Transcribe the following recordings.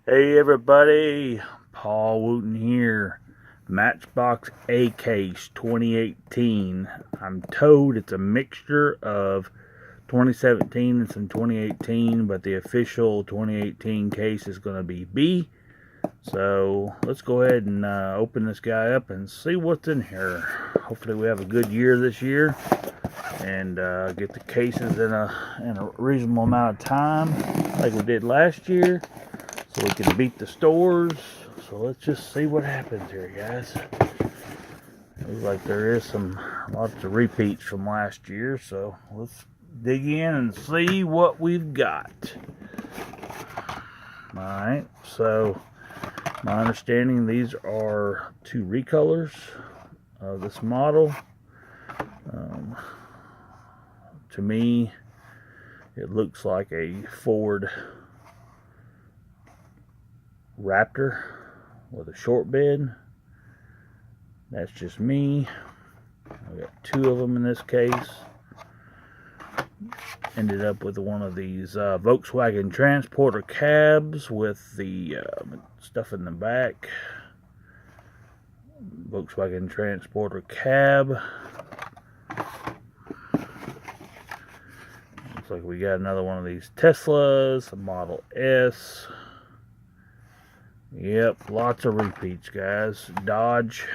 Hey everybody, Paul Wooten here. Matchbox A Case 2018. I'm told it's a mixture of 2017 and some 2018, but the official 2018 case is going to be B. So let's go ahead and open this guy up and see what's in here. Hopefully we have a good year this year and get the cases in a reasonable amount of time like we did last year, so we can beat the stores. So let's just see what happens here, guys. Looks like there is lots of repeats from last year, so let's dig in and see what we've got. Alright, so my understanding, these are two recolors of this model. To me, it looks like a Ford Raptor with a short bed. That's just me. I got two of them in this case. Ended up with one of these Volkswagen Transporter cabs with the stuff in the back. Volkswagen Transporter cab. Looks like we got another one of these Teslas, a Model S. Yep, lots of repeats, guys. Dodge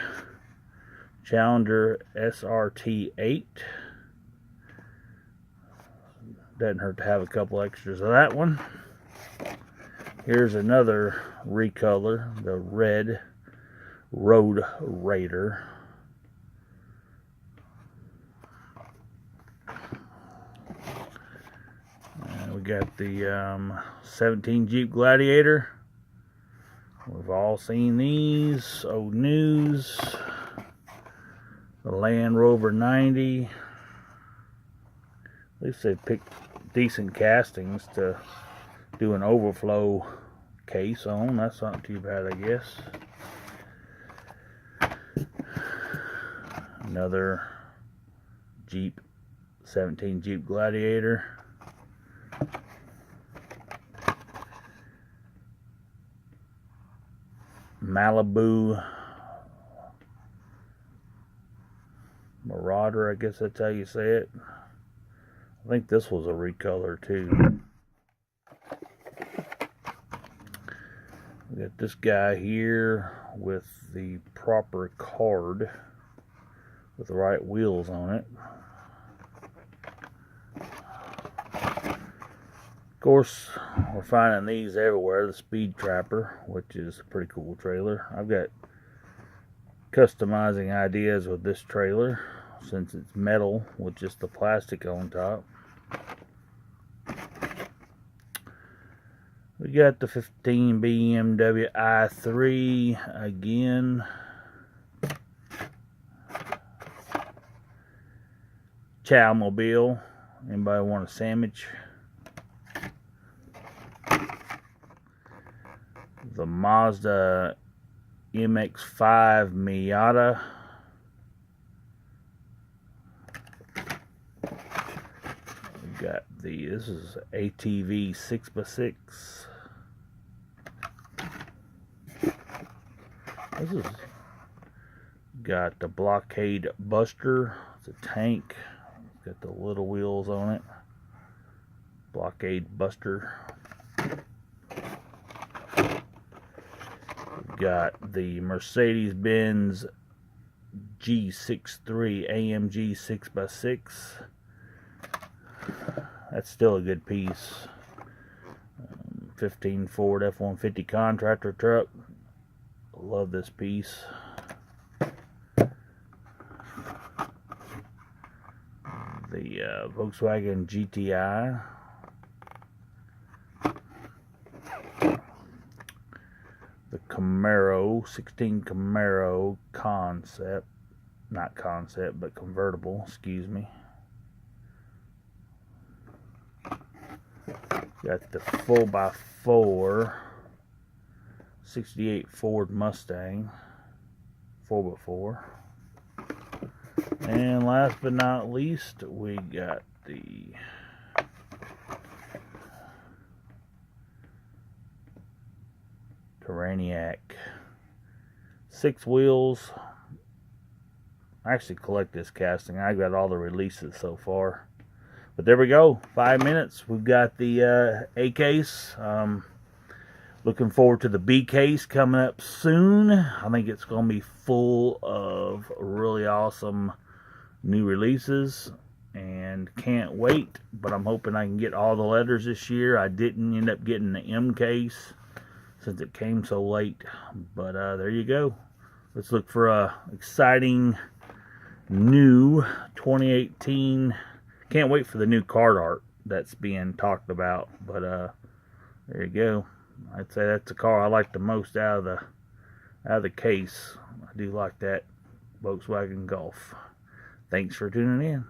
Challenger SRT8. Doesn't hurt to have a couple extras of that one. Here's another recolor, the red Road Raider. And we got the 17 Jeep Gladiator. We've all seen these. Old news. The Land Rover 90. At least they picked decent castings to do an overflow case on. That's not too bad, I guess. Another Jeep, 17 Jeep Gladiator. Malibu Marauder, I guess that's how you say it. I think this was a recolor too. We got this guy here with the proper card with the right wheels on it. Of course, we're finding these everywhere. The Speed Trapper, which is a pretty cool trailer. I've got customizing ideas with this trailer since it's metal with just the plastic on top. We got the 15 BMW i3 again. Chowmobile. Anybody want a sandwich? The Mazda MX-5 Miata. We got this is ATV 6x6. This is got the Blockade Buster. It's a tank. It's got the little wheels on it. Blockade Buster. Got the Mercedes-Benz G63 AMG 6x6. That's still a good piece. 15 Ford F-150 contractor truck. Love this piece. The Volkswagen GTI. The Camaro, 16 Camaro concept, not concept, but convertible, excuse me. Got the 4x4, 68 Ford Mustang, 4x4. And last but not least, we got the Terraniac. 6 wheels. I actually collect this casting. I got all the releases so far. But there we go. 5 minutes. We've got the A case. Looking forward to the B case coming up soon. I think it's going to be full of really awesome new releases. And can't wait. But I'm hoping I can get all the letters this year. I didn't end up getting the M case since it came so late. But there you go. Let's look for a exciting new 2018. Can't wait for the new card art that's being talked about. But there you go. I'd say that's the car I like the most out of the case. I do like that Volkswagen Golf. Thanks for tuning in.